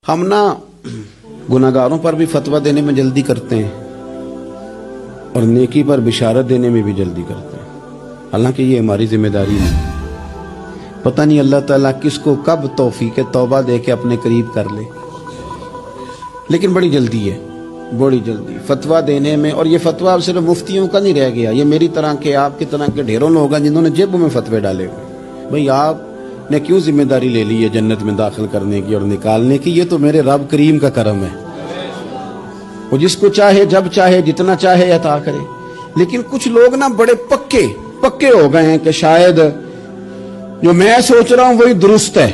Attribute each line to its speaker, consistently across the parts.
Speaker 1: ہم نا گناہگاروں پر بھی فتویٰ دینے میں جلدی کرتے ہیں اور نیکی پر بشارت دینے میں بھی جلدی کرتے ہیں، حالانکہ یہ ہماری ذمہ داری نہیں۔ پتہ نہیں اللہ تعالیٰ کس کو کب توفیق توبہ دے کے اپنے قریب کر لے، لیکن بڑی جلدی ہے، بڑی جلدی فتویٰ دینے میں۔ اور یہ فتویٰ اب صرف مفتیوں کا نہیں رہ گیا، یہ میری طرح کے آپ کی طرح کے ڈھیروں لوگ ہیں جنہوں نے جیبوں میں فتوے ڈالے ہوئے۔ بھئی آپ نے کیوں ذمہ داری لے لی ہے جنت میں داخل کرنے کی اور نکالنے کی؟ یہ تو میرے رب کریم کا کرم ہے، وہ جس کو چاہے جب چاہے جتنا چاہے عطا کرے۔ لیکن کچھ لوگ نا بڑے پکے ہو گئے ہیں کہ شاید جو میں سوچ رہا ہوں وہی درست ہے۔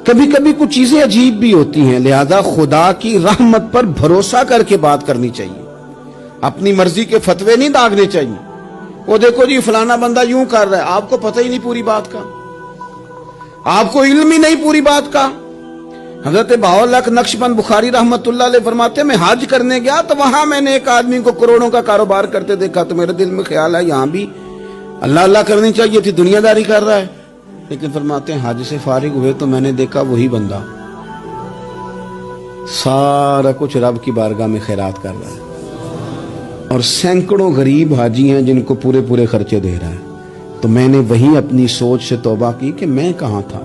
Speaker 1: کبھی کبھی کچھ چیزیں عجیب بھی ہوتی ہیں، لہذا خدا کی رحمت پر بھروسہ کر کے بات کرنی چاہیے، اپنی مرضی کے فتوے نہیں داغنے چاہیے۔ وہ دیکھو جی فلانا بندہ یوں کر رہا ہے، آپ کو پتہ ہی نہیں پوری بات کا، آپ کو علم ہی نہیں پوری بات کا۔ حضرت بہاءاللہ نقشبند بخاری رحمت اللہ علیہ فرماتے ہیں میں حج کرنے گیا تو وہاں میں نے ایک آدمی کو کروڑوں کا کاروبار کرتے دیکھا، تو میرے دل میں خیال ہے یہاں بھی اللہ اللہ کرنی چاہیے تھی، دنیا داری کر رہا ہے۔ لیکن فرماتے ہیں حج سے فارغ ہوئے تو میں نے دیکھا وہی بندہ سارا کچھ رب کی بارگاہ میں خیرات کر رہا ہے، اور سینکڑوں غریب حاجی ہیں جن کو پورے خرچے دے رہا ہے۔ تو میں نے وہیں اپنی سوچ سے توبہ کی کہ میں کہاں تھا۔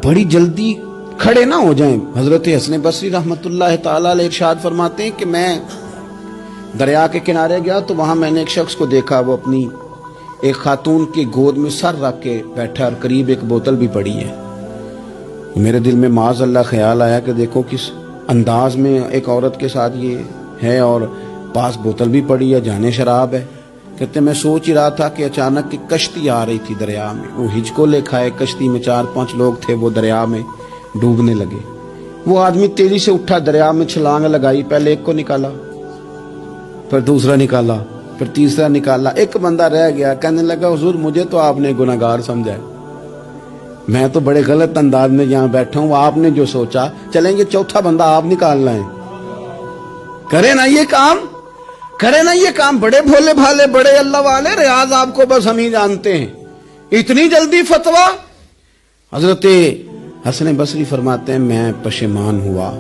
Speaker 1: بڑی جلدی کھڑے نہ ہو جائیں۔ حضرت حسن بصری رحمت اللہ تعالی علیہ ارشاد فرماتے ہیں کہ میں دریا کے کنارے گیا تو وہاں میں نے ایک شخص کو دیکھا، وہ اپنی ایک خاتون کی گود میں سر رکھ کے بیٹھا اور قریب ایک بوتل بھی پڑی ہے۔ میرے دل میں معاذ اللہ خیال آیا کہ دیکھو کس انداز میں ایک عورت کے ساتھ یہ ہے، اور پاس بوتل بھی پڑی ہے، جانے شراب ہے۔ کہتے میں سوچ ہی رہا تھا کہ اچانک ایک کشتی آ رہی تھی دریا میں، وہ ہچکو لے کھائے، کشتی میں 4-5 لوگ تھے، وہ دریا میں ڈوبنے لگے۔ وہ آدمی تیزی سے اٹھا، دریا میں چھلانگ لگائی، پہلے ایک کو نکالا، پھر دوسرا نکالا، پھر تیسرا نکالا، ایک بندہ رہ گیا۔ کہنے لگا حضور مجھے تو آپ نے گناہگار سمجھا ہے، میں تو بڑے غلط انداز میں یہاں بیٹھا ہوں، آپ نے جو سوچا چلیں گے چوتھا بندہ آپ نکالنا ہے، کرے نا یہ کام، کرے نا یہ کام۔ بڑے بھولے بھالے بڑے اللہ والے، ریاض آپ کو بس ہم ہی جانتے ہیں، اتنی جلدی فتویٰ۔ حضرت حسن بصری فرماتے ہیں میں پشیمان ہوا،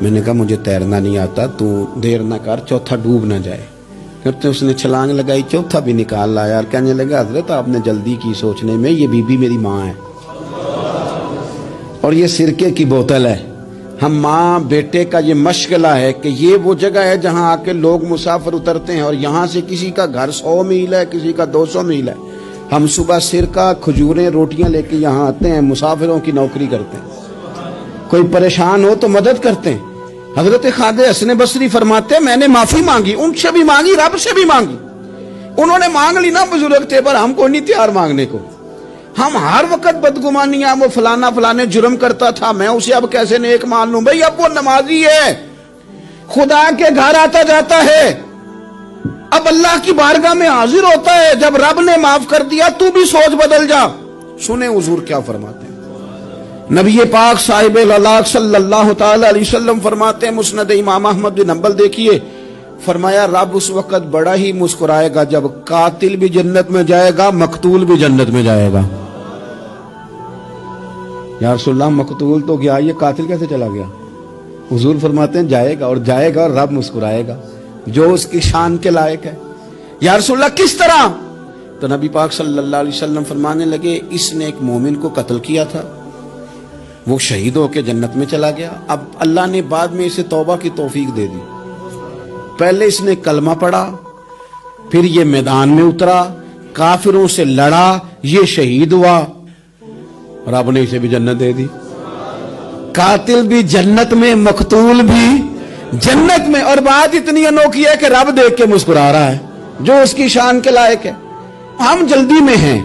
Speaker 1: میں نے کہا مجھے تیرنا نہیں آتا، تو دیر نہ کر چوتھا ڈوب نہ جائے۔ کرتے اس نے چھلانگ لگائی، چوتھا بھی نکال لایا، اور کہنے لگا حضرت آپ نے جلدی کی سوچنے میں، یہ بی بی میری ماں ہے اور یہ سرکے کی بوتل ہے۔ ہم ماں بیٹے کا یہ مشغلہ ہے کہ یہ وہ جگہ ہے جہاں آ کے لوگ مسافر اترتے ہیں، اور یہاں سے کسی کا گھر 100 میل ہے، کسی کا 200 میل ہے۔ ہم صبح سرکہ کھجوریں روٹیاں لے کے یہاں آتے ہیں، مسافروں کی نوکری کرتے ہیں، کوئی پریشان ہو تو مدد کرتے ہیں۔ حضرت خواجہ حسن بصری فرماتے ہیں میں نے معافی مانگی، ان سے بھی مانگی، رب سے بھی مانگی۔ انہوں نے مانگ لی نا بزرگ تھے، پر ہم کو نہیں تیار مانگنے کو۔ ہم ہر وقت بدگمانیاں، وہ فلانے جرم کرتا تھا، میں اسے اب کیسے نیک مان لوں؟ بھئی اب وہ نمازی ہے، خدا کے گھر آتا جاتا ہے، اب اللہ کی بارگاہ میں حاضر ہوتا ہے، جب رب نے معاف کر دیا تو بھی سوچ بدل جا۔ سنیں حضور کیا فرماتے ہیں۔ نبی پاک صاحب الاخلاق صلی اللہ تعالی علیہ وسلم فرماتے ہیں، مسند امام احمد بن حنبل دیکھیے، فرمایا رب اس وقت بڑا ہی مسکرائے گا جب قاتل بھی جنت میں جائے گا، مقتول بھی جنت میں جائے گا۔ یا رسول اللہ مقتول تو گیا، یہ قاتل کیسے چلا گیا؟ حضور فرماتے ہیں جائے گا، اور جائے گا اور رب مسکرائے گا، جو اس کی شان کے لائق ہے۔ یا رسول اللہ کس طرح؟ تو نبی پاک صلی اللہ علیہ وسلم فرمانے لگے اس نے ایک مومن کو قتل کیا تھا، وہ شہید ہو کے جنت میں چلا گیا، اب اللہ نے بعد میں اسے توبہ کی توفیق دے دی۔ پہلے اس نے کلمہ پڑھا، پھر یہ میدان میں اترا، کافروں سے لڑا، یہ شہید ہوا، رب نے اسے بھی جنت دے دی۔ قاتل بھی جنت میں، مقتول بھی جنت میں، اور بات اتنی انوکھی ہے کہ رب دیکھ کے مسکرا رہا ہے، جو اس کی شان کے لائق ہے۔ ہم جلدی میں ہیں،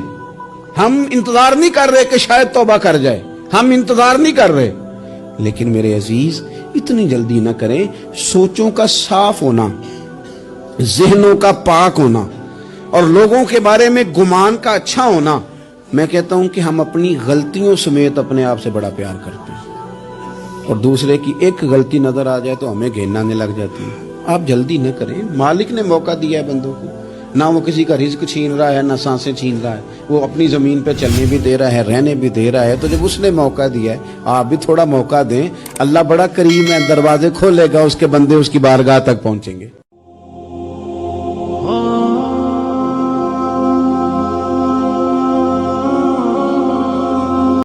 Speaker 1: ہم انتظار نہیں کر رہے کہ شاید توبہ کر جائے، ہم انتظار نہیں کر رہے۔ لیکن میرے عزیز اتنی جلدی نہ کریں، سوچوں کا صاف ہونا، ذہنوں کا پاک ہونا، اور لوگوں کے بارے میں گمان کا اچھا ہونا، میں کہتا ہوں کہ ہم اپنی غلطیوں سمیت اپنے آپ سے بڑا پیار کرتے ہیں، اور دوسرے کی ایک غلطی نظر آ جائے تو ہمیں گھن آنے لگ جاتی ہے۔ آپ جلدی نہ کریں، مالک نے موقع دیا ہے بندوں کو، نہ وہ کسی کا رزق چھین رہا ہے، نہ سانسیں چھین رہا ہے، وہ اپنی زمین پہ چلنے بھی دے رہا ہے، رہنے بھی دے رہا ہے۔ تو جب اس نے موقع دیا ہے آپ بھی تھوڑا موقع دیں، اللہ بڑا کریم ہے، دروازے کھولے گا، اس کے بندے اس کی بارگاہ تک پہنچیں گے۔